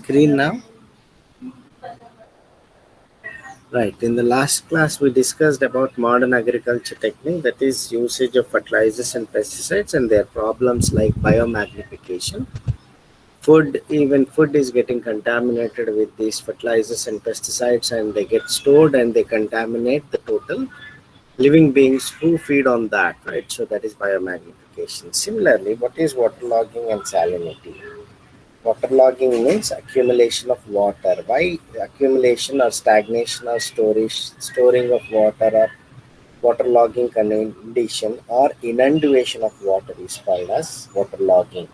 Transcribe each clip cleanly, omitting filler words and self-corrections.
screen now? Right. In the last class, we discussed about modern agriculture technique, that is usage of fertilizers and pesticides and their problems like biomagnification. Even food is getting contaminated with these fertilizers and pesticides, and they get stored and they contaminate the total living beings who feed on that, right? So that is biomagnification. Similarly, what is waterlogging and salinity? Waterlogging means accumulation of water. Why accumulation or stagnation or storing of water or waterlogging condition or inundation of water is called as waterlogging.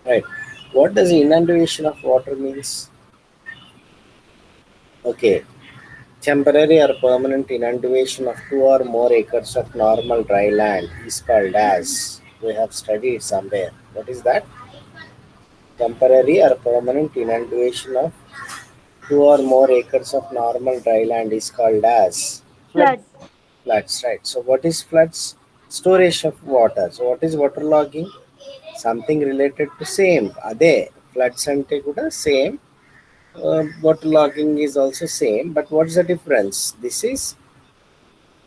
Right. What does inundation of water means? Okay. Temporary or permanent inundation of 2 or more acres of normal dry land is called as, we have studied somewhere. What is that? Temporary or permanent inundation of 2 or more acres of normal dry land is called as Floods. floods, right? So, what is floods? Storage of water. So, what is waterlogging? Something related to same. Ade floods ante kuda same. Waterlogging is also same, but what's the difference? This is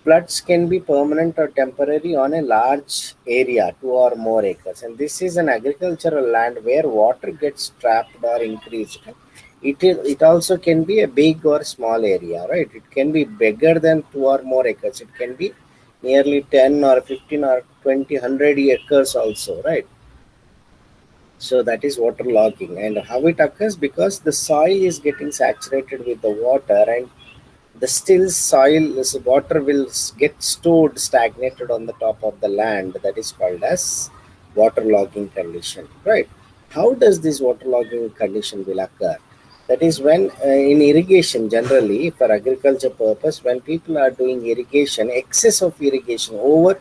floods can be permanent or temporary on a large area, 2 or more acres, and this is an agricultural land where water gets trapped or increased. It also can be a big or small area, right? It can be bigger than 2 or more acres. It can be nearly 10 or 15 or 20, 100 acres also, right? So that is water logging, and how it occurs because the soil is getting saturated with the water, and the still soil, this water will get stored stagnated on the top of the land. That is called as waterlogging condition, right? How does this waterlogging condition will occur? That is when in irrigation, generally for agriculture purpose, when people are doing irrigation, excess of irrigation over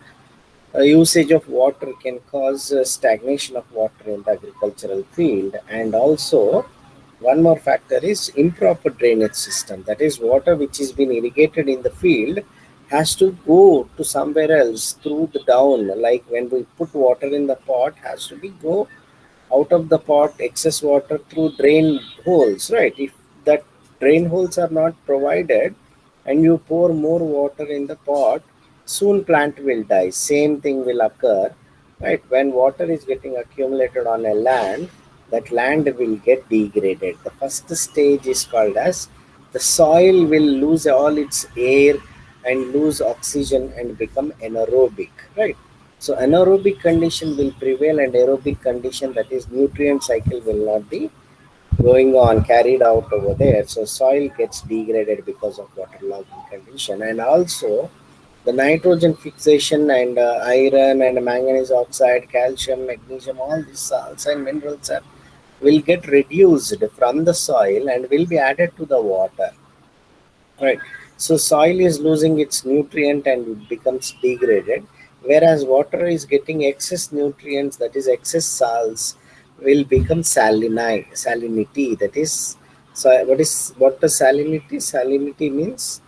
usage of water can cause stagnation of water in the agricultural field. And also one more factor is improper drainage system. That is, water which is been irrigated in the field has to go to somewhere else through the down. Like when we put water in the pot, has to be go out of the pot excess water through drain holes, right? If that drain holes are not provided and you pour more water in the pot, soon plant will die. Same thing will occur, right? When water is getting accumulated on a land, that land will get degraded. The first stage is called as the soil will lose all its air and lose oxygen and become anaerobic, right? So anaerobic condition will prevail, and aerobic condition, that is nutrient cycle, will not be going on carried out over there. So soil gets degraded because of waterlogging condition, and also the nitrogen fixation and iron and manganese oxide, calcium, magnesium, all these salts and minerals will get reduced from the soil and will be added to the water. Right. So soil is losing its nutrient and it becomes degraded, whereas water is getting excess nutrients, that is excess salts, will become salinity. That is, so what does salinity? Salinity means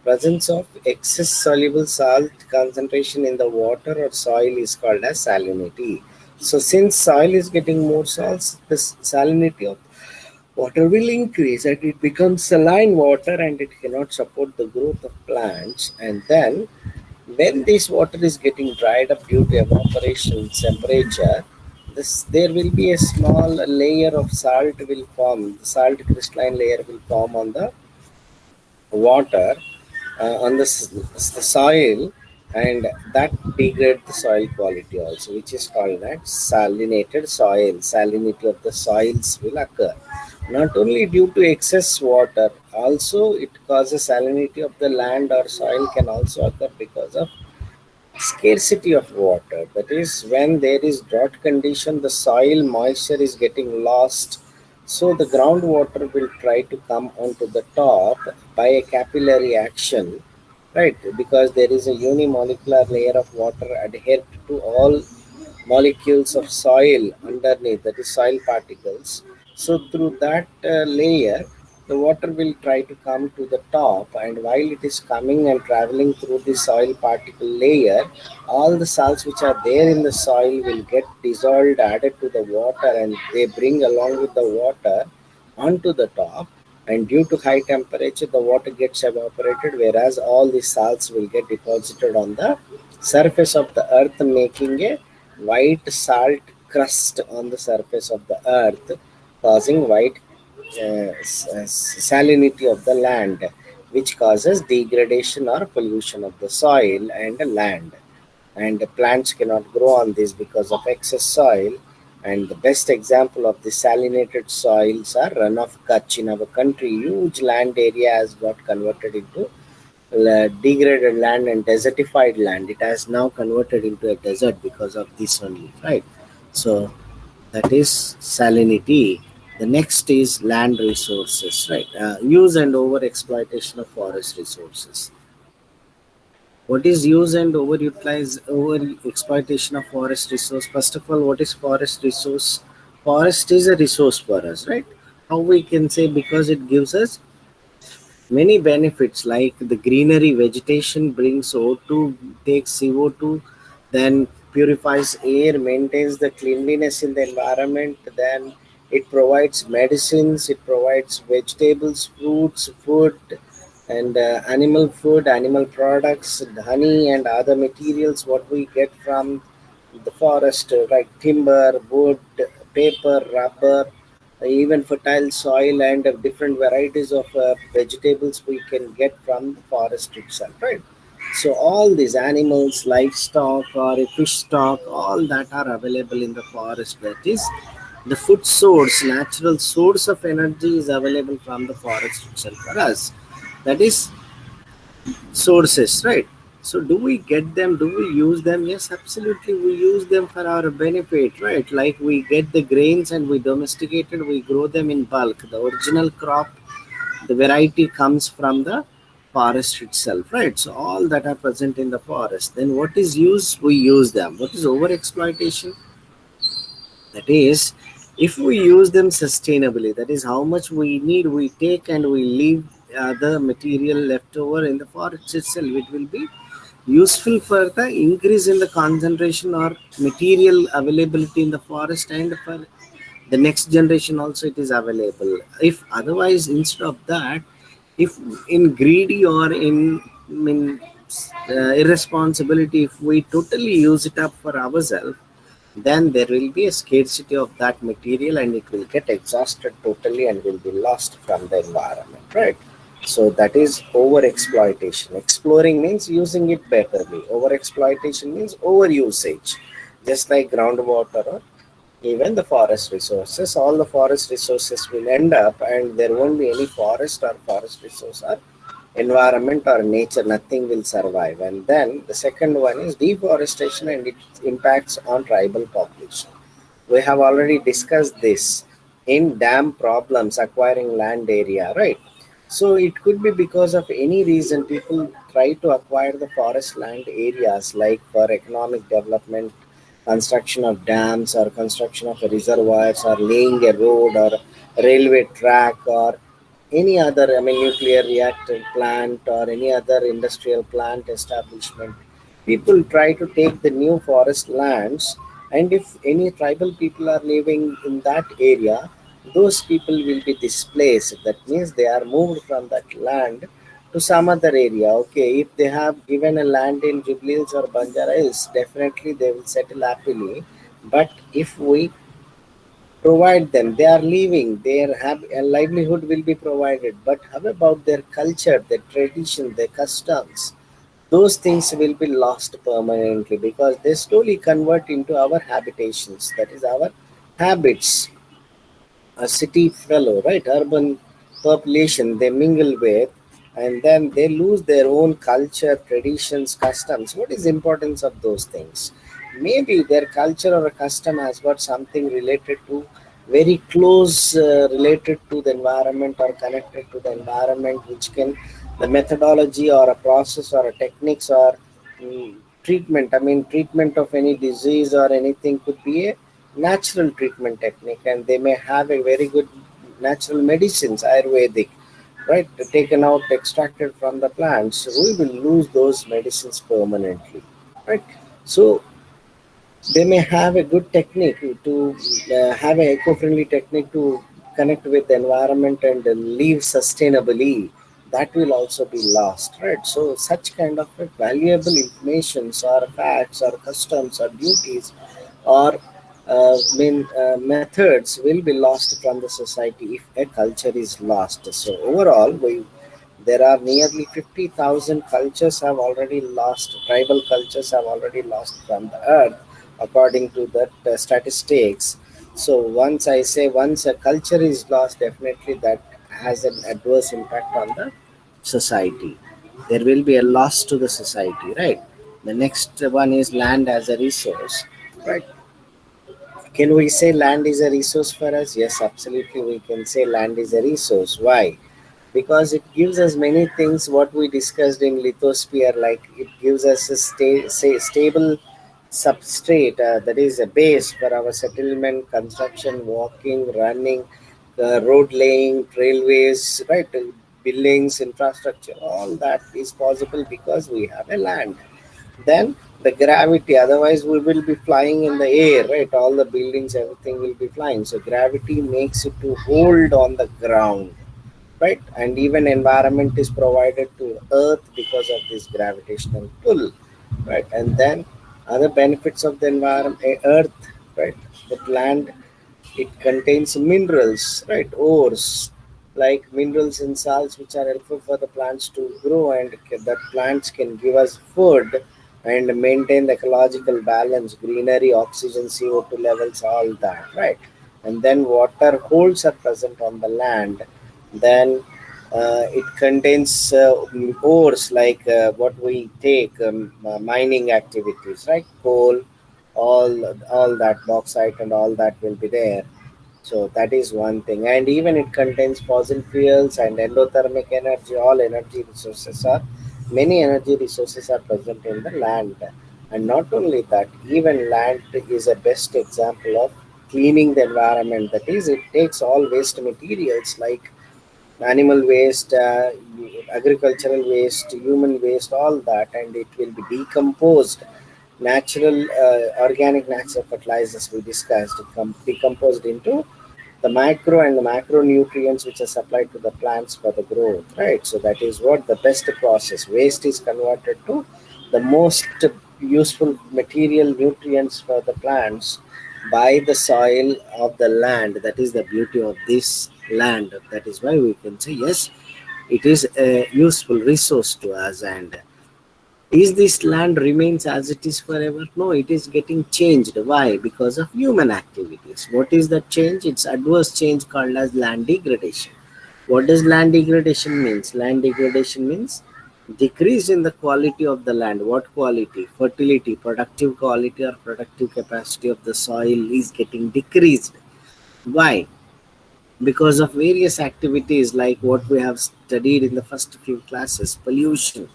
presence of excess soluble salt concentration in the water or soil is called as salinity. So since soil is getting more salts, the salinity of water will increase and it becomes saline water and it cannot support the growth of plants. And then when this water is getting dried up due to evaporation temperature, there will be a small layer of salt will form. The salt crystalline layer will form on the water, on the soil, and that degrade the soil quality also, which is called that salinated soil. Salinity of the soils will occur not only due to excess water, also it causes salinity of the land or soil can also occur because of scarcity of water. That is, when there is drought condition, the soil moisture is getting lost, so the groundwater will try to come onto the top by a capillary action, right? Because there is a unimolecular layer of water adhered to all molecules of soil underneath, that is soil particles. So through that layer, the water will try to come to the top, and while it is coming and traveling through the soil particle layer, all the salts which are there in the soil will get dissolved, added to the water, and they bring along with the water onto the top, and due to high temperature the water gets evaporated, whereas all the salts will get deposited on the surface of the earth, making a white salt crust on the surface of the earth, causing white salinity of the land, which causes degradation or pollution of the soil and land. And the plants cannot grow on this because of excess soil. And the best example of the salinated soils are run of Kutch in our country. Huge land area has got converted into degraded land and desertified land. It has now converted into a desert because of this only, right? So that is salinity. The next is land resources, right? Use and over exploitation of forest resources. What is use and over exploitation of forest resource? First of all, what is forest resource? Forest is a resource for us, right? How we can say, because it gives us many benefits, like the greenery, vegetation brings O2, takes CO2, then purifies air, maintains the cleanliness in the environment, then it provides medicines, it provides vegetables, fruits, food, and animal food, animal products, honey, and other materials what we get from the forest, like timber, wood, paper, rubber, even fertile soil, and different varieties of vegetables we can get from the forest itself, right? So all these animals, livestock or a fish stock, all that are available in the forest. That is the food source, natural source of energy is available from the forest itself for us. That is sources, right? So do we get them, do we use them? Yes, absolutely, we use them for our benefit, right? Like we get the grains and we domesticate it, we grow them in bulk. The original crop, the variety comes from the forest itself, right? So all that are present in the forest. Then what is use? We use them. What is over exploitation? That is, if we use them sustainably, that is how much we need, we take and we leave the material left over in the forest itself. It will be useful for the increase in the concentration or material availability in the forest, and for the next generation also it is available. If otherwise, instead of that, if in greedy or in irresponsibility, if we totally use it up for ourselves, then there will be a scarcity of that material and it will get exhausted totally and will be lost from the environment, right? So that is over exploitation. Exploring means using it betterly. Over exploitation means over usage, just like groundwater or even the forest resources. All the forest resources will end up and there won't be any forest or forest resource or environment or nature, nothing will survive. And then the second one is deforestation and its impacts on tribal population. We have already discussed this in dam problems, acquiring land area, right? So it could be because of any reason people try to acquire the forest land areas, like for economic development, construction of dams or construction of reservoirs or laying a road or railway track or any other, I mean, nuclear reactor plant or any other industrial plant establishment. People try to take the new forest lands, and if any tribal people are living in that area, those people will be displaced. That means they are moved from that land to some other area. Okay, if they have given a land in Jubilees or Banjara Hills, definitely they will settle happily. But if we provide them, they are leaving, their a livelihood will be provided, but how about their culture, their tradition, their customs? Those things will be lost permanently because they slowly convert into our habitations, that is our habits. A city fellow, right? Urban population they mingle with, and then they lose their own culture, traditions, customs. What is the importance of those things? Maybe their culture or a custom has got something related to, very close related to the environment or connected to the environment, which can, the methodology or a process or a techniques or mm, treatment, I mean treatment of any disease or anything could be a natural treatment technique, and they may have a very good natural medicines, ayurvedic, right, taken out, extracted from the plants. We will lose those medicines permanently, right? So they may have a good technique to have an eco-friendly technique to connect with the environment and live sustainably, that will also be lost, right? So such kind of valuable informations or facts or customs or duties or methods will be lost from the society if a culture is lost. So overall, there are nearly 50,000 cultures have already lost, tribal cultures have already lost from the earth, according to that statistics. So once a culture is lost, definitely that has an adverse impact on the society. There will be a loss to the society, right? The next one is land as a resource, right? Can we say land is a resource for us? Yes, absolutely. We can say land is a resource. Why? Because it gives us many things what we discussed in lithosphere, like it gives us a stable substrate, that is a base for our settlement, construction, walking, running, road laying, railways, right? Buildings, infrastructure, all that is possible because we have a land. Then the gravity, otherwise we will be flying in the air, right? All the buildings, everything will be flying, so gravity makes it to hold on the ground, right? And even environment is provided to earth because of this gravitational pull, right? And then other benefits of the environment, earth, right? That land, it contains minerals, right? Ores, like minerals and salts, which are helpful for the plants to grow, and that plants can give us food and maintain the ecological balance, greenery, oxygen, CO2 levels, all that, right? And then water holes are present on the land. Then it contains ores, like what we take, mining activities, right? Coal, all that bauxite and all that will be there. So that is one thing. And even it contains fossil fuels and endothermic energy. All energy resources are Many energy resources are present in the land. And not only that, even land is a best example of cleaning the environment. That is, it takes all waste materials like animal waste, agricultural waste, human waste, all that, and it will be decomposed. Natural, organic natural fertilizers we discussed, decomposed into the micro and the macronutrients which are supplied to the plants for the growth, right? So that is what the best process. Waste is converted to the most useful material nutrients for the plants by the soil of the land. That is the beauty of this land. That is why we can say yes, it is a useful resource to us. And is this land remains as it is forever? No, it is getting changed. Why? Because of human activities. What is that change? It's adverse change called as land degradation. What does land degradation means? Land degradation means decrease in the quality of the land. What quality? Fertility, productive quality or productive capacity of the soil is getting decreased. Why? Because of various activities like what we have studied in the first few classes: pollution,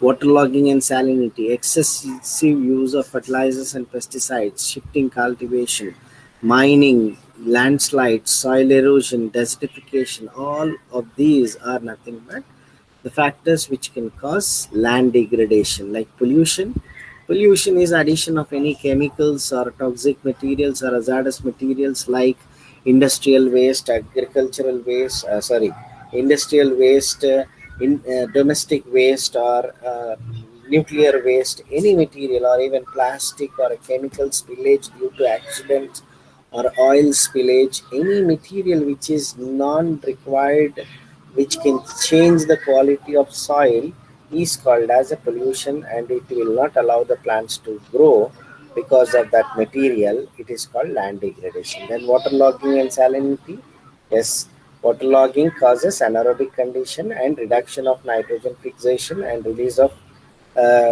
waterlogging and salinity, excessive use of fertilizers and pesticides, shifting cultivation, mining, landslides, soil erosion, desertification. All of these are nothing but the factors which can cause land degradation. Like pollution. Pollution is addition of any chemicals or toxic materials or hazardous materials like industrial waste, agricultural waste, industrial waste, domestic waste, or nuclear waste, any material, or even plastic or a chemical spillage due to accidents or oil spillage, any material which is non-required, which can change the quality of soil, is called as a pollution, and it will not allow the plants to grow because of that material. It is called land degradation. Then waterlogging and salinity. Yes, waterlogging causes anaerobic condition and reduction of nitrogen fixation and release of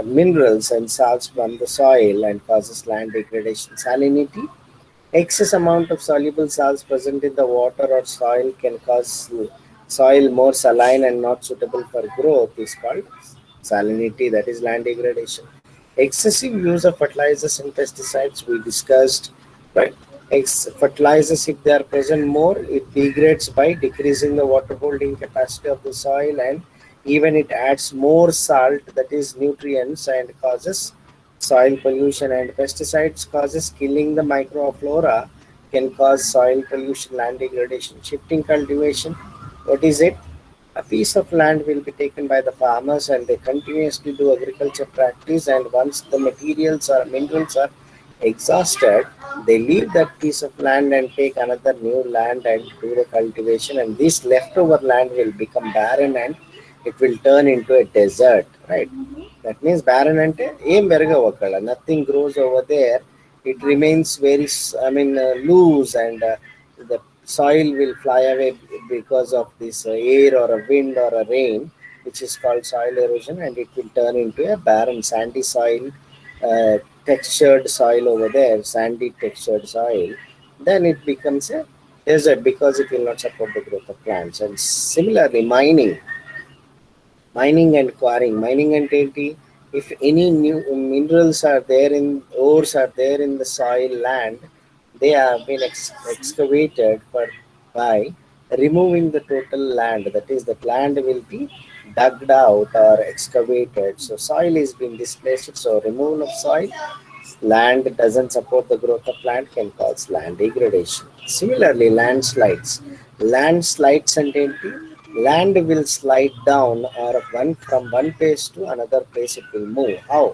minerals and salts from the soil and causes land degradation. Salinity. Excess amount of soluble salts present in the water or soil can cause soil more saline and not suitable for growth, is called salinity, that is land degradation. Excessive use of fertilizers and pesticides we discussed, right? Fertilizers, if they are present more, it degrades by decreasing the water holding capacity of the soil, and even it adds more salt, that is nutrients, and causes soil pollution. And pesticides causes killing the microflora can cause soil pollution, land degradation. Shifting cultivation, what is it? A piece of land will be taken by the farmers and they continuously do agriculture practice, and once the materials or minerals are exhausted, they leave that piece of land and take another new land and do the cultivation, and this leftover land will become barren and it will turn into a desert, right? That means barren ante em beragavu akkada, nothing grows over there. It remains very loose, and the soil will fly away because of this air or a wind or a rain, which is called soil erosion, and it will turn into a barren sandy soil, uh, textured soil over there, sandy textured soil. Then it becomes a desert because it will not support the growth of plants. And similarly, mining and quarrying. Mining and ఏంటి? If any new minerals are there in ores are there in the soil land, they have been excavated for by removing the total land. That is, that land will be dug out or excavated. So soil is being displaced. So removal of soil, land doesn't support the growth of plant, can cause land degradation. Similarly, landslides. Landslides and ఏంటి? Land will slide down, or from one place to another place it will move. How?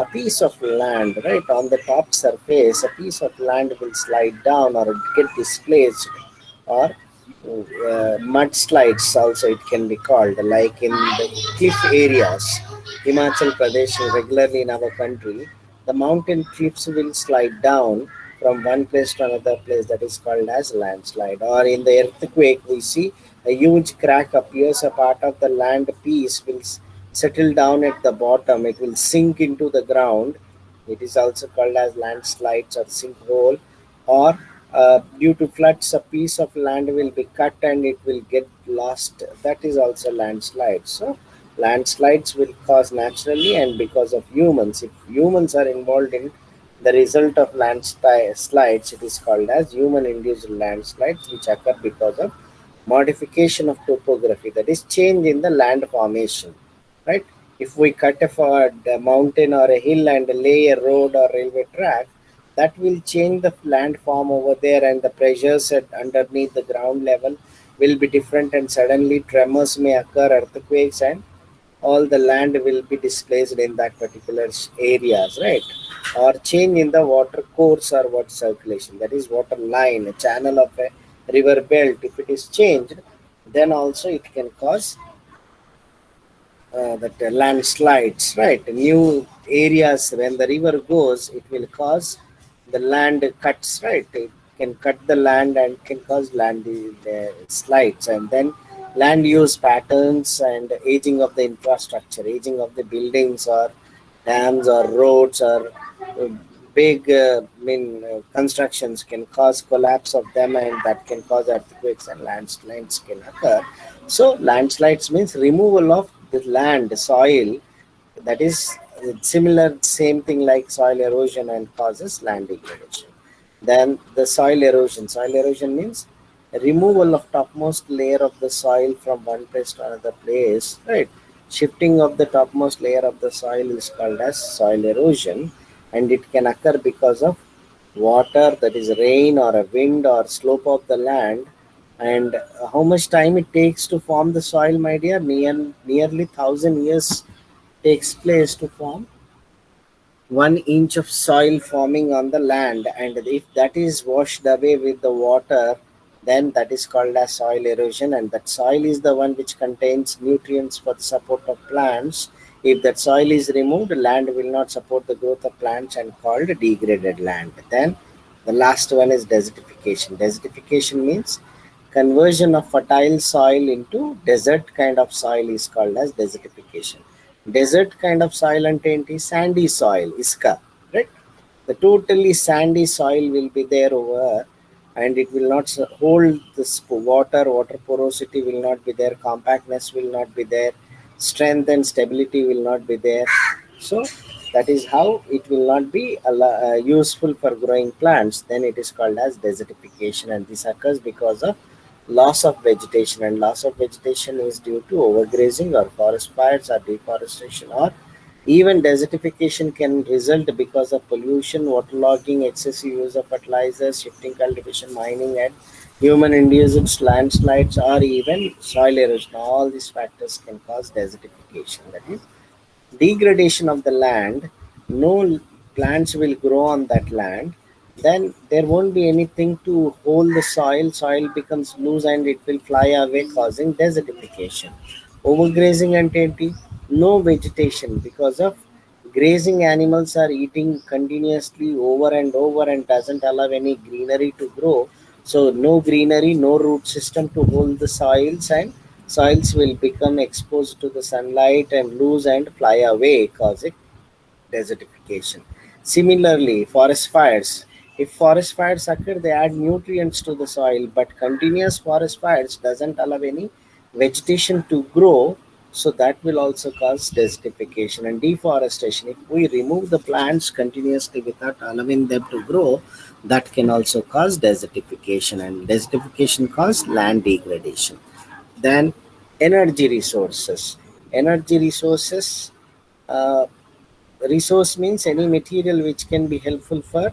A piece of land, right, on the top surface, a piece of land will slide down or get displaced, or mudslides also it can be called, like in the cliff areas. Himachal Pradesh, regularly in our country, the mountain cliffs will slide down from one place to another place, that is called as landslide. Or in the earthquake we see a huge crack appears, a part of the land piece will settle down at the bottom, it will sink into the ground. It is also called as landslides or sinkhole. Or due to floods, a piece of land will be cut and it will get lost. That is also landslides. So landslides will cause naturally and because of humans. If humans are involved in the result of landslides, it is called as human induced landslides, which occur because of modification of topography, that is change in the land formation, right? If we cut a mountain or a hill and lay a road or railway track, that will change the land form over there, and the pressures at underneath the ground level will be different, and suddenly tremors may occur, earthquakes, and all the land will be displaced in that particular areas, right? Or change in the water course or water circulation, that is water line, a channel of a river belt, if it is changed, then also it can cause that landslides, right? New areas, when the river goes, it will cause the land cuts, right? It can cut the land and can cause land slides. And then land use patterns and aging of the infrastructure, aging of the buildings or dams or roads or big constructions can cause collapse of them, and that can cause earthquakes, and landslides can occur. So landslides means removal of the land soil, that is similar same thing like soil erosion, and causes land degradation. Then the soil erosion means removal of topmost layer of the soil from one place to another place, right? Shifting of the topmost layer of the soil is called as soil erosion, and it can occur because of water, that is rain or a wind or slope of the land. And how much time it takes to form the soil, my dear? Nearly 1,000 years takes place to form 1 inch of soil forming on the land, and if that is washed away with the water, then that is called as soil erosion, and that soil is the one which contains nutrients for the support of plants. If that soil is removed, land will not support the growth of plants and called degraded land. Then the last one is desertification. Desertification means conversion of fertile soil into desert kind of soil is called as desertification. Desert kind of soil అంటే ఏంటి? Sandy soil, iska, right? The totally sandy soil will be there over, and it will not hold this water porosity will not be there, compactness will not be there, strength and stability will not be there. So that is how it will not be useful for growing plants. Then it is called as desertification, and this occurs because of loss of vegetation, and loss of vegetation is due to overgrazing or forest fires or deforestation or Even desertification can result because of pollution, waterlogging, excessive use of fertilizers, shifting cultivation, mining, and human-induced landslides, or even soil erosion. All these factors can cause desertification. That is degradation of the land. No plants will grow on that land. Then there won't be anything to hold the soil. Soil becomes loose and it will fly away, causing desertification. Overgrazing and empty, no vegetation because of grazing. Animals are eating continuously over and over and doesn't allow any greenery to grow. So no greenery, no root system to hold the soils, and soils will become exposed to the sunlight and lose and fly away, causing desertification. Similarly, forest fires. If forest fires occur, they add nutrients to the soil, but continuous forest fires doesn't allow any vegetation to grow, so that will also cause desertification and deforestation. If we remove the plants continuously without allowing them to grow, that can also cause desertification, and desertification cause land degradation. Then energy resources. Energy resources. Uh, Resource means any material which can be helpful for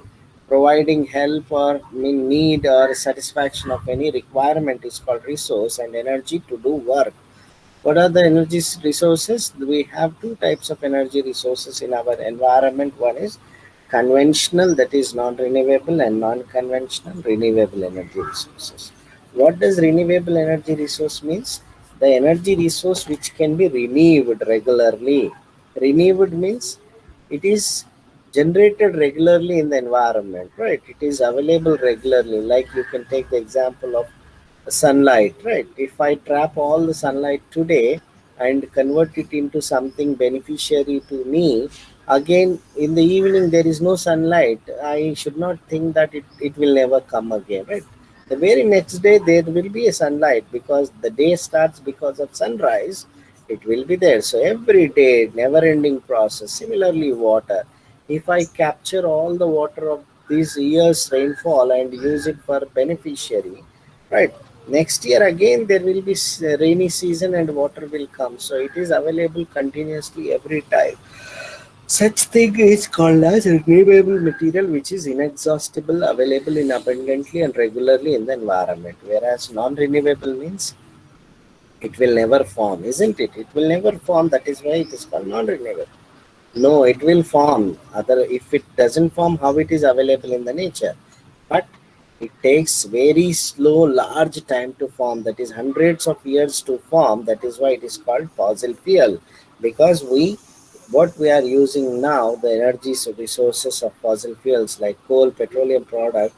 providing help or need or satisfaction of any requirement is called resource, and energy to do work. What are the energy resources? We have two types of energy resources in our environment. One is conventional, that is non-renewable, and non-conventional renewable energy resources. What does renewable energy resource means? The energy resource which can be renewed regularly. Renewed means it is generated regularly in the environment, right? It is available regularly. Like you can take the example of sunlight, right? If I trap all the sunlight today and convert it into something beneficiary to me, again in the evening there is no sunlight, I should not think that it will never come again, right? The very next day there will be a sunlight, because the day starts because of sunrise, it will be there. So every day, never ending process. Similarly, water. If I capture all the water of this year's rainfall and use it for beneficiary, right? Next year again there will be rainy season and water will come. So it is available continuously every time. Such thing is called as renewable material, which is inexhaustible, available in abundantly and regularly in the environment. Whereas non-renewable means it will never form, isn't it? It will never form. That is why it is called non-renewable. No, it will form. Other, if it doesn't form, how it is available in the nature? But it takes very slow, large time to form. That is hundreds of years to form. That is why it is called fossil fuel. Because what we are using now, the energy resources of fossil fuels like coal, petroleum product,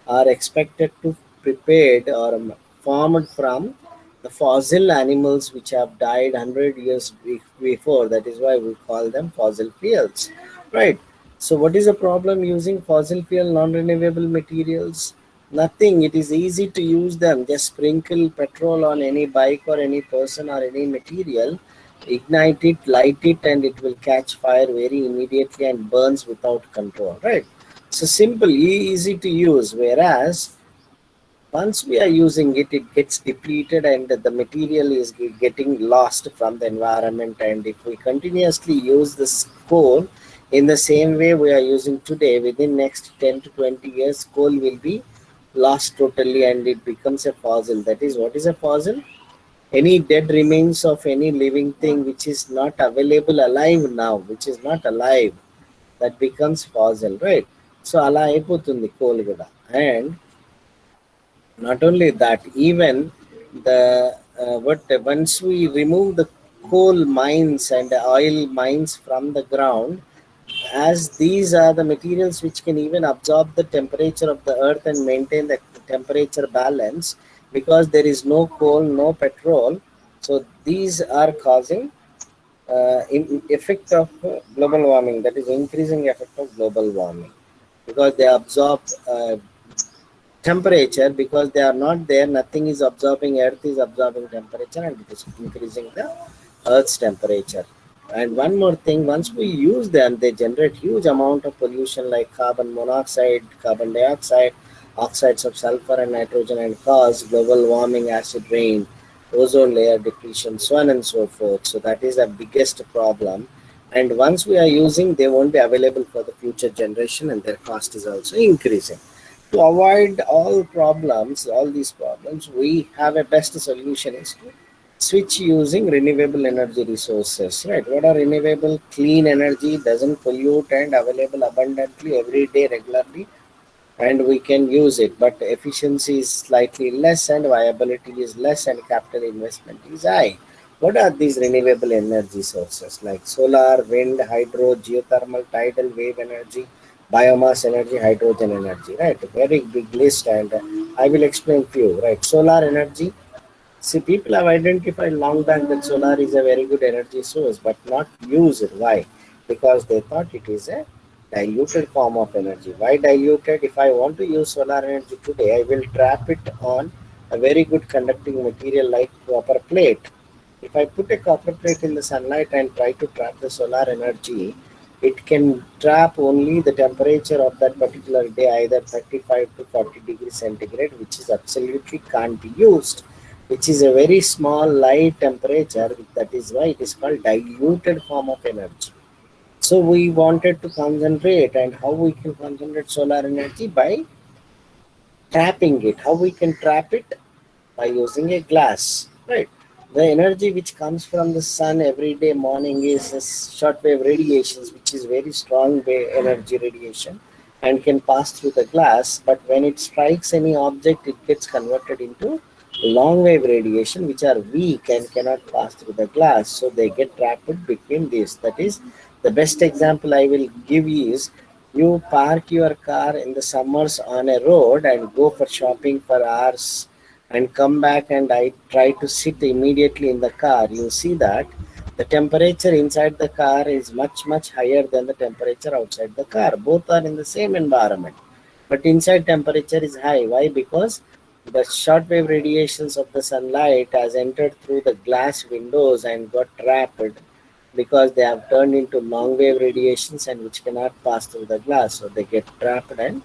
are expected to prepared or formed from the fossil animals which have died 100 years before. That is why we call them fossil fuels, right? So what is the problem using fossil fuel non-renewable materials? Nothing. It is easy to use them. Just sprinkle petrol on any bike or any person or any material, ignite it, light it, and it will catch fire very immediately and burns without control, right? So simple, easy to use. Whereas once we are using it, it gets depleted and the material is getting lost from the environment. And if we continuously use this coal in the same way we are using today, within next 10 to 20 years, coal will be lost totally and it becomes a fossil. That is, what is a fossil? Any dead remains of any living thing which is not available alive now, which is not alive, that becomes fossil, right? So అలా అయిపోతుంది coal కూడా. And not only that, even the what once we remove the coal mines and oil mines from the ground, as these are the materials which can even absorb the temperature of the earth and maintain the temperature balance, because there is no coal, no petrol. So these are causing effect of global warming, that is increasing effect of global warming, because they absorb temperature. Because they are not there, nothing is absorbing, earth is absorbing temperature and it is increasing the earth's temperature. And one more thing, once we use them, they generate huge amount of pollution like carbon monoxide, carbon dioxide, oxides of sulfur and nitrogen, and cause global warming, acid rain, ozone layer depletion, so on and so forth. So that is the biggest problem. and once we are using, they won't be available for the future generation, and their cost is also increasing. To avoid all these problems, we have a best solution is to switch using renewable energy resources, right? What are renewable? Clean energy, doesn't pollute and available abundantly every day regularly, and we can use it, but efficiency is slightly less and viability is less and capital investment is high. What are these renewable energy sources like solar, wind, hydro, geothermal, tidal wave energy, biomass energy, hydrogen energy, right? A very big list, and I will explain few, right? Solar energy. See, people have identified long back that solar is a very good energy source, but not use it. Why? Because they thought it is a diluted form of energy. Why diluted? If I want to use solar energy today, I will trap it on a very good conducting material like copper plate. If I put a copper plate in the sunlight and try to trap the solar energy, it can trap only the temperature of that particular day, either 35 to 40 degrees centigrade, which is absolutely can't be used, which is a very small light temperature. That is why it is called diluted form of energy. So we wanted to concentrate, and how we can concentrate solar energy by trapping it. How we can trap it? By using a glass, right? The energy which comes from the sun every day morning is a short wave radiations, which is very strong energy radiation and can pass through the glass. But when it strikes any object, it gets converted into long wave radiation, which are weak and cannot pass through the glass. So they get trapped between these. That is the best example I will give is you park your car in the summers on a road and go for shopping for hours and come back, and I try to sit immediately in the car, you see that the temperature inside the car is much higher than the temperature outside the car. Both are in the same environment, but inside temperature is high. Why? Because the shortwave radiations of the sunlight has entered through the glass windows and got trapped because they have turned into long wave radiations and which cannot pass through the glass, so they get trapped, and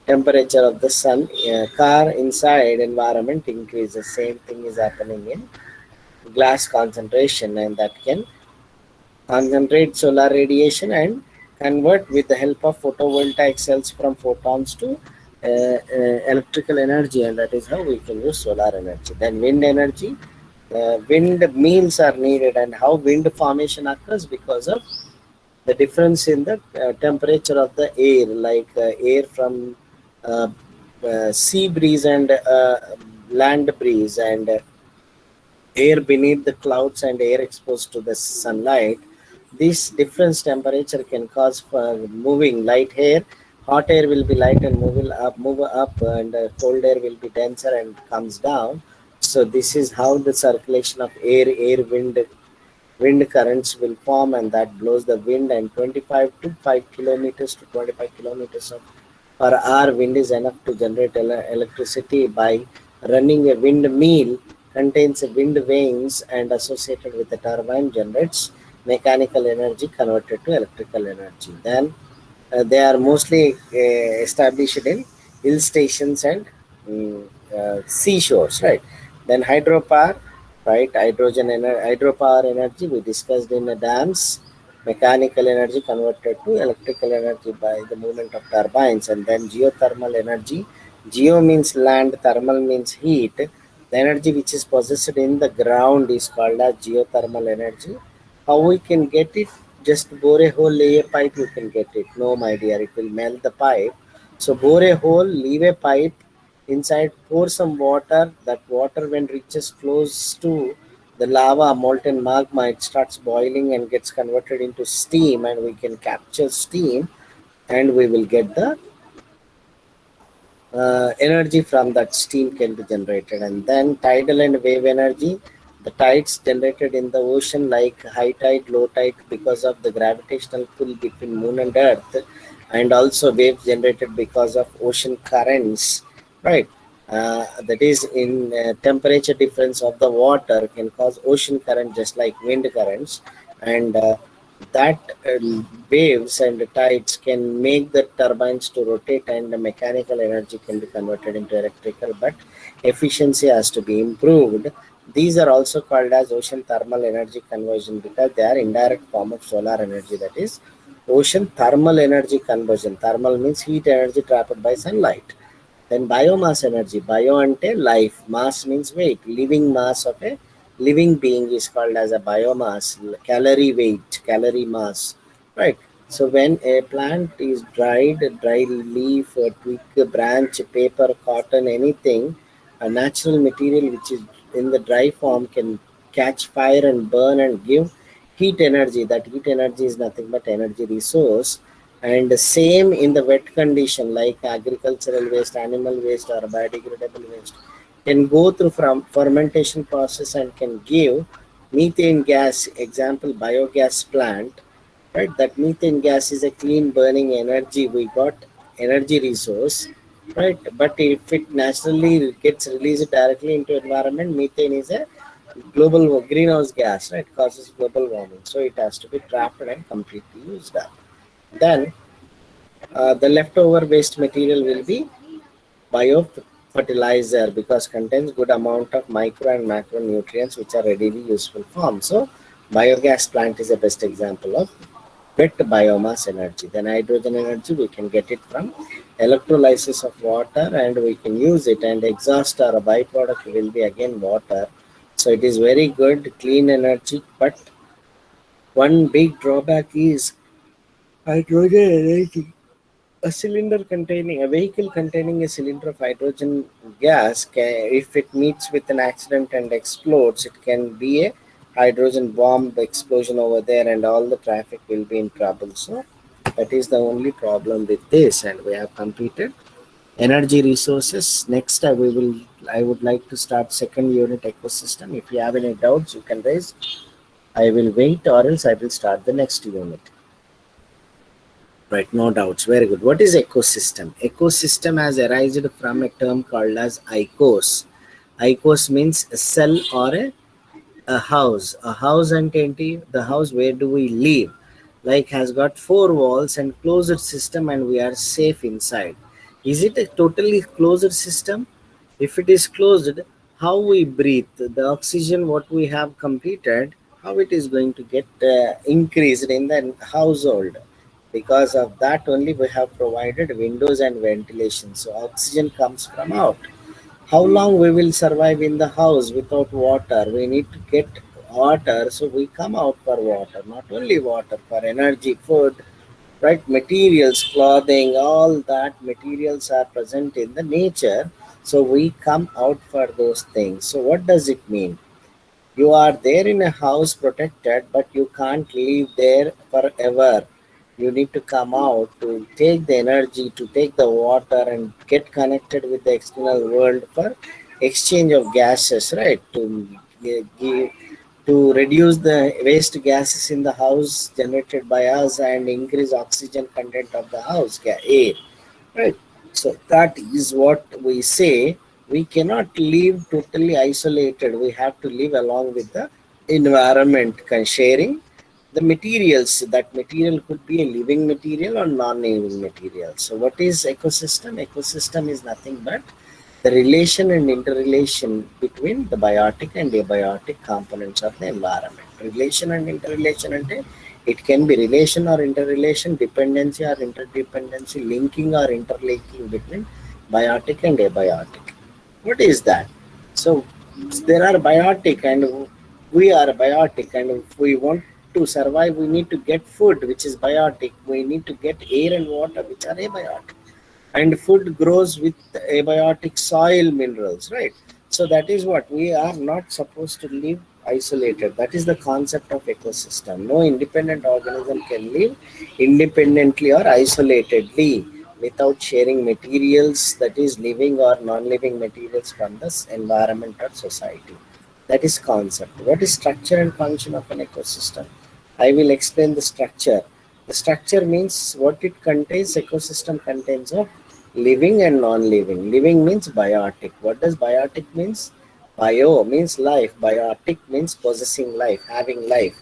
temperature of the sun car inside environment increases. Same thing is happening in glass concentration, and that can concentrate solar radiation and convert with the help of photovoltaic cells from photons to electrical energy, and that is how we can use solar energy. Then wind energy. Wind meals are needed, and how wind formation occurs because of the difference in the temperature of the air, like air from uh, sea breeze and land breeze, and air beneath the clouds and air exposed to the sunlight. This difference temperature can cause moving light air. Hot air will be light and move up, and cold air will be denser and comes down. So this is how the circulation of wind currents will form, and that blows the wind, and 25 to 5 kilometers to 25 kilometers of per hour wind is enough to generate electricity. By running a windmill contains wind vanes and associated with the turbine generates mechanical energy converted to electrical energy. Then they are mostly established in hill stations and seashores, right? Then hydropower, right? Hydropower energy we discussed in the dams, mechanical energy converted to electrical energy by the movement of turbines. And then geothermal energy. Geo means land, thermal means heat. The energy which is possessed in the ground is called as geothermal energy. How we can get it? Just bore a hole, lay a pipe, you can get it. No, my dear, it will melt the pipe. So bore a hole, leave a pipe inside, pour some water. That water, when reaches close to the lava, molten magma, it starts boiling and gets converted into steam, and we can capture steam, and we will get the energy from that steam can be generated. And then tidal and wave energy. The tides generated in the ocean, like high tide, low tide, because of the gravitational pull between moon and earth, and also waves generated because of ocean currents, right? That is in temperature difference of the water can cause ocean current, just like wind currents. And that waves and tides can make the turbines to rotate, and the mechanical energy can be converted into electrical, but efficiency has to be improved. These are also called as ocean thermal energy conversion because they are indirect form of solar energy. That is ocean thermal energy conversion. Thermal means heat energy trapped by sunlight. Then biomass energy. Bio ante life. Mass means weight. Living mass of a living being is called as a biomass. Calorie weight, calorie mass. Right. So when a plant is dried, dry leaf, or twig, branch, paper, cotton, anything, a natural material which is in the dry form can catch fire and burn and give heat energy. That heat energy is nothing but energy resource. And the same in the wet condition, like agricultural waste, animal waste, or biodegradable waste, can go through from fermentation process and can give methane gas. Example, biogas plant, right? That methane gas is a clean burning energy. We got energy resource, right? But if it naturally gets released directly into environment, methane is a global greenhouse gas, right? Causes global warming, so it has to be trapped and completely used up. Then the leftover waste material will be biofertilizer because contains good amount of micro and macronutrients which are readily useful form. So biogas plant is the best example of wet biomass energy. Then hydrogen energy, we can get it from electrolysis of water and we can use it, and exhaust or a byproduct will be again water. So it is very good clean energy, but one big drawback is hydrogen energy. A vehicle containing a cylinder of hydrogen gas can, if it meets with an accident and explodes, it can be a hydrogen bomb explosion over there and all the traffic will be in trouble. So that is the only problem with this, and we have completed energy resources. Next I would like to start second unit, ecosystem. If you have any doubts you can raise. I will wait or else I will start the next unit. Right, no doubts. Very good. What is ecosystem? Ecosystem has arisen from a term called as icos. Icos means a cell or a house. A house entity, the house where do we live? Like has got four walls and closed system and we are safe inside. Is it a totally closed system? If it is closed, how we breathe, the oxygen what we have completed, how it is going to get increased in the household? Because of that only we have provided windows and ventilation, so oxygen comes from out. How long we will survive in the house without water? We need to get water, so we come out for water. Not only water, for energy, food, right? Materials, clothing, all that materials are present in the nature, so we come out for those things. So what does it mean? You are there in a house protected, but you can't live there forever. You need to come out to take the energy, to take the water, and get connected with the external world for exchange of gases, right? Give, to reduce the waste gases in the house generated by us and increase oxygen content of the house air, right? So that is what we say. We cannot live totally isolated. We have to live along with the environment, sharing the materials. That material could be a living material or non-living material. So what is ecosystem? Ecosystem is nothing but the relation and interrelation between the biotic and abiotic components of the environment. Relation and interrelation ante it can be relation or interrelation, dependency or interdependency, linking or interlinking between biotic and abiotic. What is that? So there are biotic and we are biotic, and if we want to survive, we need to get food which is biotic. We need to get air and water which are abiotic, and food grows with abiotic soil minerals, right? So that is what we are not supposed to live isolated. That is the concept of ecosystem. No independent organism can live independently or isolatedly without sharing materials, that is living or non-living materials from this environment or society. That is concept. What is structure and function of an ecosystem? I will explain the structure. The structure means what it contains. Ecosystem contains of living and non-living. Living means biotic. What does biotic means? Bio means life. Biotic means possessing life, having life.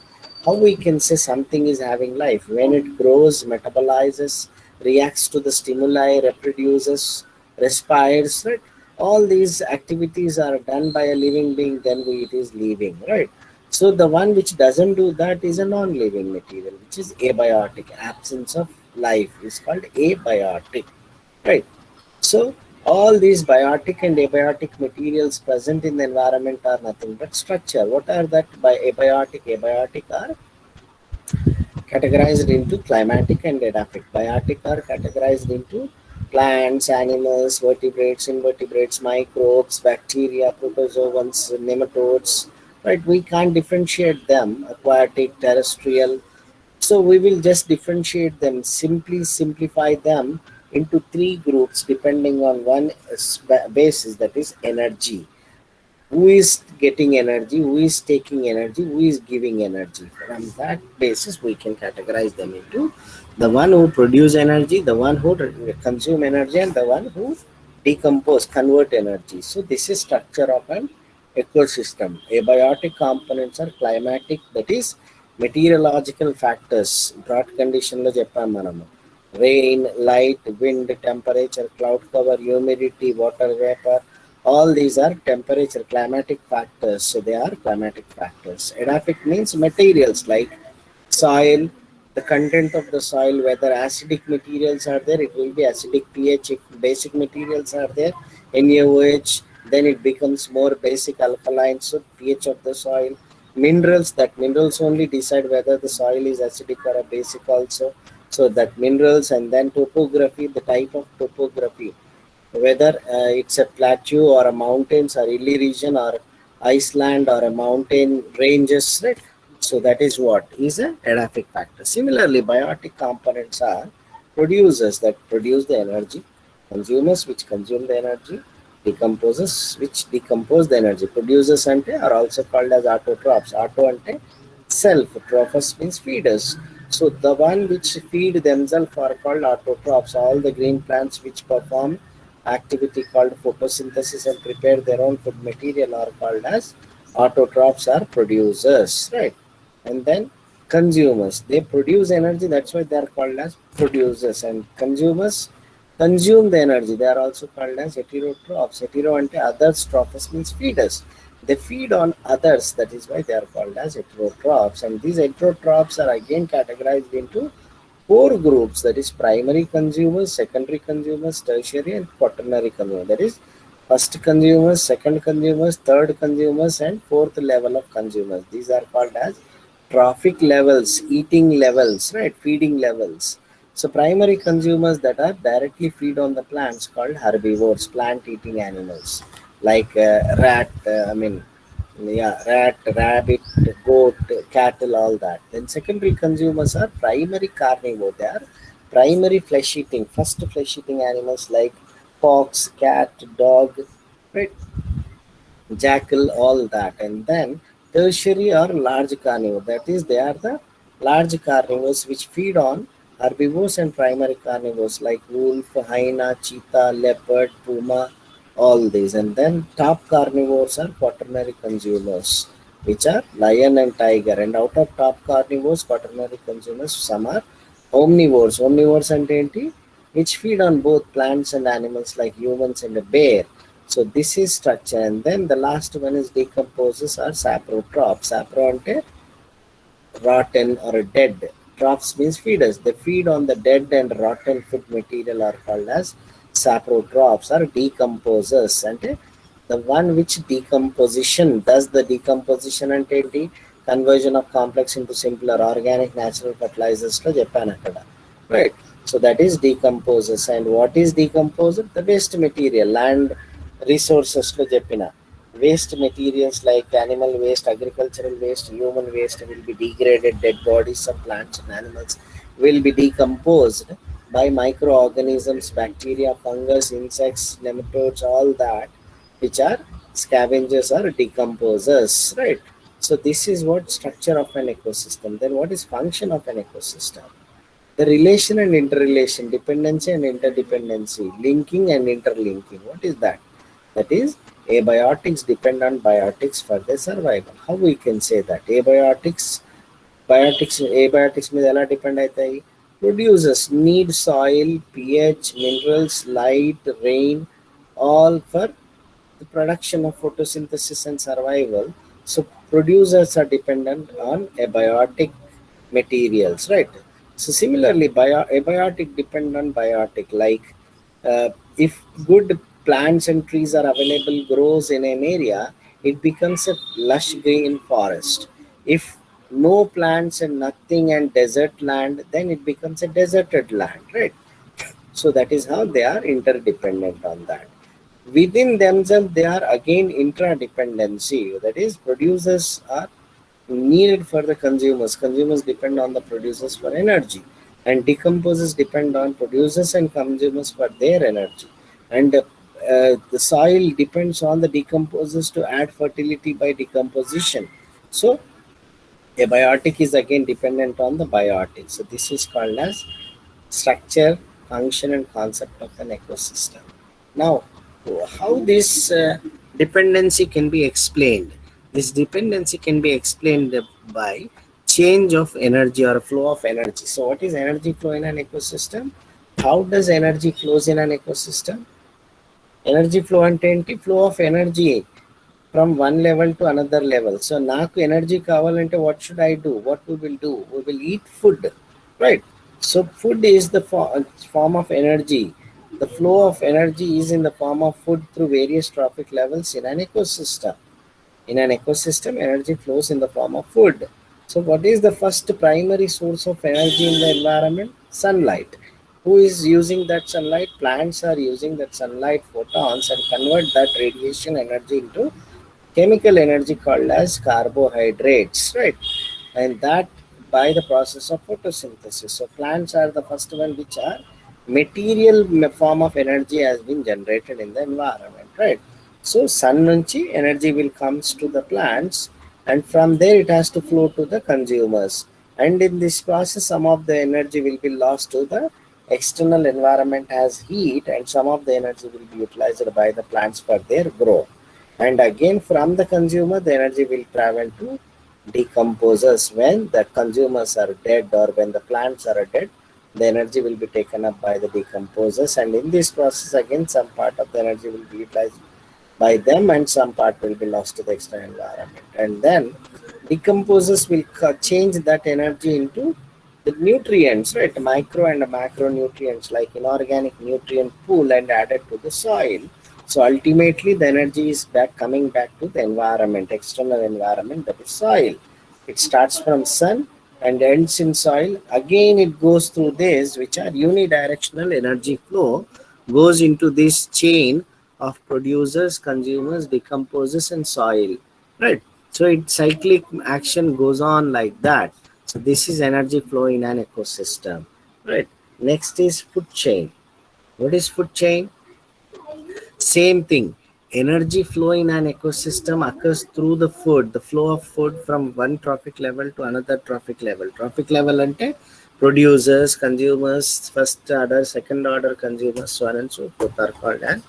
How we can say something is having life? When it grows, metabolizes, reacts to the stimuli, reproduces, respires, right? All these activities are done by a living being, then it is living, right? So the one which doesn't do that is a non-living material, which is abiotic. Absence of life is called abiotic, right? So all these biotic and abiotic materials present in the environment are nothing but structure. What are that by abiotic? Abiotic are categorized into climatic and edaphic. Biotic are categorized into plants, animals, vertebrates, invertebrates, microbes, bacteria, protozoans, nematodes. Right? We can't differentiate them: aquatic, terrestrial. So we will just differentiate them, simply simplify them into three groups depending on one basis, that is energy. Who is getting energy, who is taking energy, who is giving energy. From that basis we can categorize them into the one who produce energy, the one who consume energy, and the one who decompose, convert energy. So this is structure of an ecosystem. Abiotic components are climatic, that is meteorological factors. Drought condition lo cheppam manamu. Rain, light, wind, temperature, cloud cover, humidity, water vapor, all these are temperature, climatic factors. So they are climatic factors. Edaphic means materials like soil, the content of the soil, whether acidic materials are there, it will be acidic pH. If basic materials are there, NaOH, then it becomes more basic alkaline. So pH of the soil. Minerals, that minerals only decide whether the soil is acidic or a basic also. So that minerals, and then topography, the type of topography, whether it's a plateau or a mountains or hilly region or iceland or a mountain ranges, right? So that is what is a edaphic factor. Similarly, biotic components are producers that produce the energy, consumers which consume the energy, decomposers which decompose the energy. Producers ante are also called as autotrophs. Auto ante self, trophos means feeders. So the one which feed themselves are called autotrophs. All the green plants which perform activity called photosynthesis and prepare their own food material are called as autotrophs, are producers, right? And then consumers, they produce energy, that's why they are called as producers. And consumers consume the energy, they are also called as heterotrophs. Hetero ante others, trophos means feeders. They feed on others, that is why they are called as heterotrophs. And these heterotrophs are again categorized into four groups, that is primary consumers, secondary consumers, tertiary and quaternary consumers. That is first consumers, second consumers, third consumers, and fourth level of consumers. These are called as trophic levels, eating levels, right? Feeding levels. So primary consumers that are directly feed on the plants called herbivores, plant eating animals like rat, yeah, rat, rabbit, goat, cattle, all that. Then secondary consumers are primary carnivore. They are primary flesh eating, first flesh eating animals like fox, cat, dog, right? Jackal, all that. And then tertiary or large carnivore. That is, they are the large carnivores which feed on herbivores and primary carnivores like wolf, hyena, cheetah, leopard, puma, all these. And then top carnivores are quaternary consumers, which are lion and tiger. And out of top carnivores, quaternary consumers, some are omnivores. Omnivores ante enti? Which feed on both plants and animals like humans and a bear. So this is structure. And then the last one is decomposers or saprotrophs. Sapro ante rotten or dead. Troughs means feeders. They feed on the dead and rotten food material are called as saprotrophs or decomposers. And the one which decomposition does the decomposition and conversion of complex into simpler organic natural fertilizers to Japan akkada. Right. So that is decomposers. And what is decomposer? The waste material, land resources to Japana. Waste materials like animal waste, agricultural waste, human waste will be degraded. Dead bodies of plants and animals will be decomposed by microorganisms, bacteria, fungus, insects, nematodes, all that, which are scavengers or decomposers, right? So this is what structure of an ecosystem. Then what is function of an ecosystem? The relation and interrelation, dependency and interdependency, linking and interlinking. What is that? That is, abiotics depend on biotics for their survival. How we can say that? Abiotics మీద ఎలా depend అవుతాయి? Producers need soil, pH, minerals, light, rain, all for the production of photosynthesis and survival. So producers are dependent on abiotic materials, right? So similarly, abiotic depend on biotic. Like if good plants and trees are available, grows in an area, it becomes a lush green forest. If no plants and nothing and desert land, then it becomes a deserted land, right? So that is how they are interdependent on that. Within themselves, they are again intradependency. That is, producers are needed for the consumers. Consumers depend on the producers for energy, and decomposers depend on producers and consumers for their energy. And the soil depends on the decomposers to add fertility by decomposition. So abiotic is again dependent on the biotic. So this is called as structure, function, and concept of an ecosystem. Now, how this dependency can be explained? This dependency can be explained by change of energy or flow of energy. So, what is energy flow in an ecosystem? How does energy flows in an ecosystem? Energy flow అంటే ఏంటి? Flow of energy from one level to another level. So నాకు energy కావాలంటే what should I do? What we will do? We will eat food, right? So food is the form of energy. The flow of energy is in the form of food through various trophic levels in an ecosystem. In an ecosystem, energy flows in the form of food. So what is the first primary source of energy in the environment? Sunlight. Who is using that sunlight? Plants are using that sunlight photons and convert that radiation energy into chemical energy called as carbohydrates, right? And that by the process of photosynthesis. So plants are the first one which are material form of energy has been generated in the environment, right? So sun nunchi energy will comes to the plants, and from there it has to flow to the consumers. And in this process, some of the energy will be lost to the external environment as heat, and some of the energy will be utilized by the plants for their growth. And again, from the consumer, the energy will travel to decomposers. When the consumers are dead or when the plants are dead, the energy will be taken up by the decomposers, and in this process again some part of the energy will be utilized by them and some part will be lost to the external environment. And then decomposers will change that energy into the nutrients, right? Micro and macronutrients like inorganic nutrient pool and added to the soil. So ultimately the energy is coming back to the environment, external environment, that is soil. It starts from sun and ends in soil. Again it goes through this, which are unidirectional energy flow, goes into this chain of producers, consumers, decomposers, and soil, right? So it cyclic action goes on like that. So this is energy flow in an ecosystem, right? Next is food chain. What is food chain? Same thing. Energy flow in an ecosystem occurs through the food, the flow of food from one trophic level to another trophic level. Trophic level ante producers, consumers, first order, second order consumers, so on and so forth are called as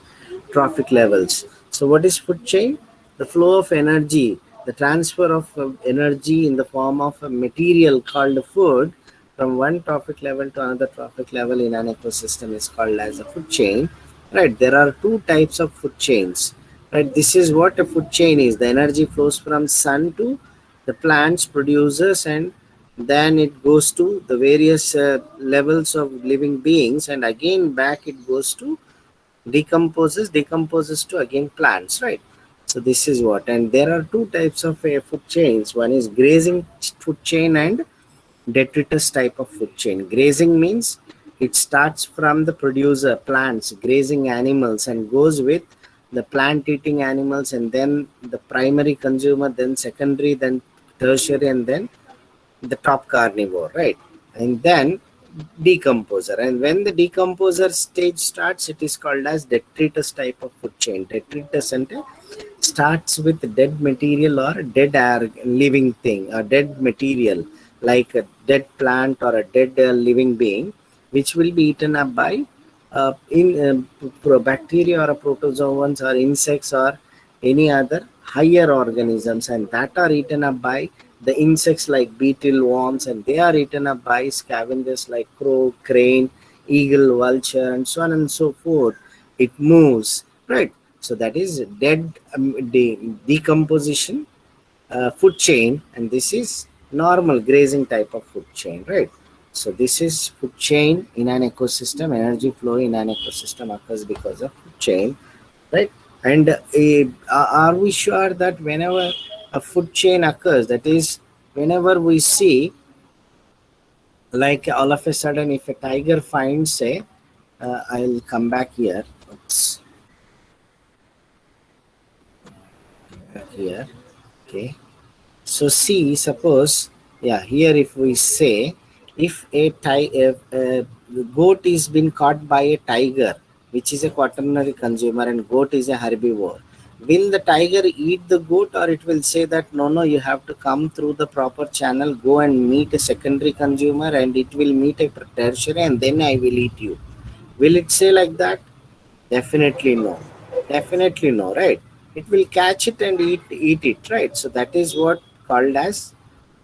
trophic levels. So what is food chain? The flow of energy, the transfer of energy in the form of a material called food from one trophic level to another trophic level in an ecosystem is called as a food chain, right? There are two types of food chains, right? This is what a food chain is. The energy flows from sun to the plants producers, and then it goes to the various levels of living beings, and again back it goes to decomposes to again plants, right? So this is what. And there are two types of food chains. One is grazing food chain and detritus type of food chain. Grazing means it starts from the producer, plants, grazing animals, and goes with the plant eating animals, and then the primary consumer, then secondary, then tertiary, and then the top carnivore, right? And then decomposer. And when the decomposer stage starts, it is called as detritus type of food chain. Detritus and starts with dead material or dead living thing, a dead material like a dead plant or a dead living being, which will be eaten up by bacteria or protozoans or insects or any other higher organisms, and that are eaten up by the insects like beetle, worms, and they are eaten up by scavengers like crow, crane, eagle, vulture, and so on and so forth. It moves, right? So that is dead decomposition food chain, and this is normal grazing type of food chain, right? So this is food chain in an ecosystem. Energy flow in an ecosystem occurs because of food chain, right? And are we sure that whenever a food chain occurs, that is, whenever we see, like all of a sudden, if a tiger finds a, I'll come back here. Oops, back here. Okay. So see, suppose, yeah, here if we say, if a goat is been caught by a tiger, which is a quaternary consumer, and goat is a herbivore, will the tiger eat the goat, or it will say that no, no, you have to come through the proper channel, go and meet a secondary consumer, and it will meet a tertiary, and then I will eat you? Will it say like that? Definitely no. Definitely no, right? It will catch it and eat it, right? So that is what called as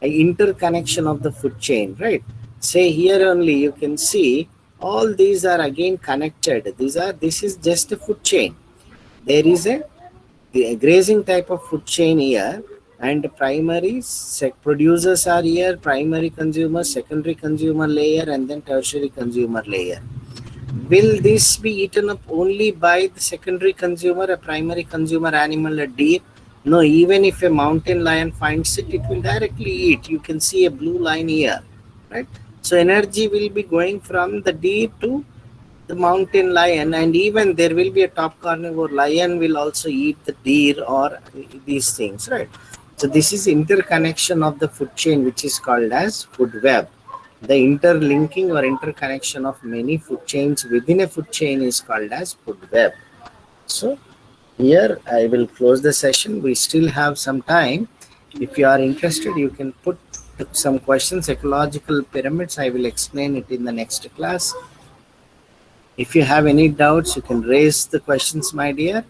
a interconnection of the food chain, right? Say here only you can see all these are again connected. This is just a food chain. There is a grazing type of food chain here, and primary producers are here, primary consumer, secondary consumer layer, and then tertiary consumer layer. Will this be eaten up only by the secondary consumer, a primary consumer animal, a deer? No, even if a mountain lion finds it, it will directly eat. You can see a blue line here, right? So energy will be going from the deer to the mountain lion, and even there will be a top carnivore lion will also eat the deer or these things, right? So this is interconnection of the food chain, which is called as food web. The interlinking or interconnection of many food chains within a food chain is called as food web. So here I will close the session. We still have some time. If you are interested, you can put some questions. Ecological pyramids, I will explain it in the next class. If you have any doubts, you can raise the questions, my dear.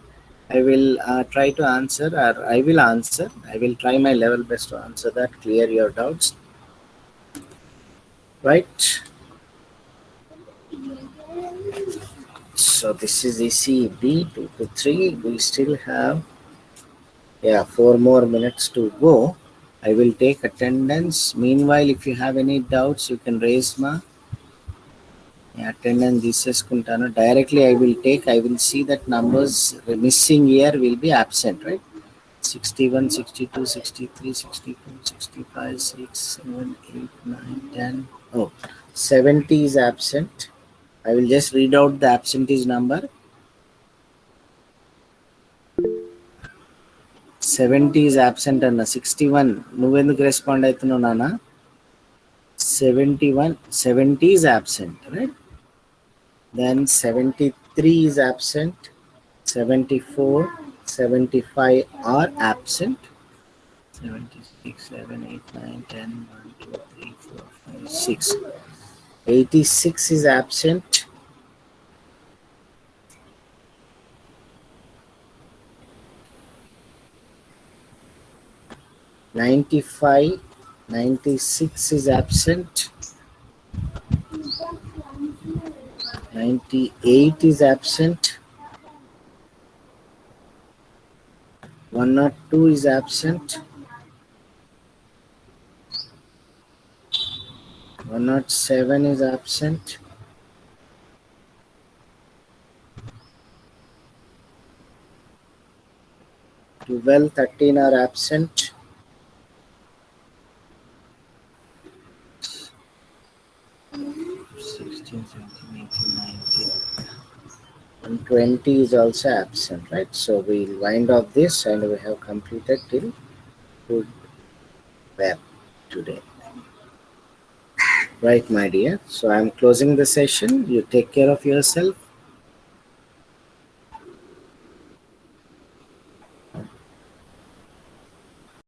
I will try to answer, or I will answer. I will try my level best to answer that, clear your doubts. Right? So this is ECB 2 to 3. We still have, yeah, 4 more minutes to go. I will take attendance. Meanwhile, if you have any doubts, you can raise my attendance. This is Kuntano. Directly I will take. I will see that numbers missing here will be absent, right? 61, 62, 63, 64, 65, 6, 7, 8, 9, 10. Oh, 70 is absent. I will just read out the absentees number. 70 is absent and 61. నువ్వెందుకు respond అవుతున్నావు నాన్న? 71, 70 is absent, right? Then 73 is absent. 74, 75 are absent. 76, 7, 8, 9, 10, 1, 2, 3, 4, 5, 6. 86 is absent. 95, 96 is absent. 98 is absent. 102 is absent. 107 is absent. 12, 13 are absent. 16, 17, 18, 19. 120 is also absent, right? So we'll wind up this, and we have completed till food web today. Right, my dear. So I'm closing the session. You take care of yourself.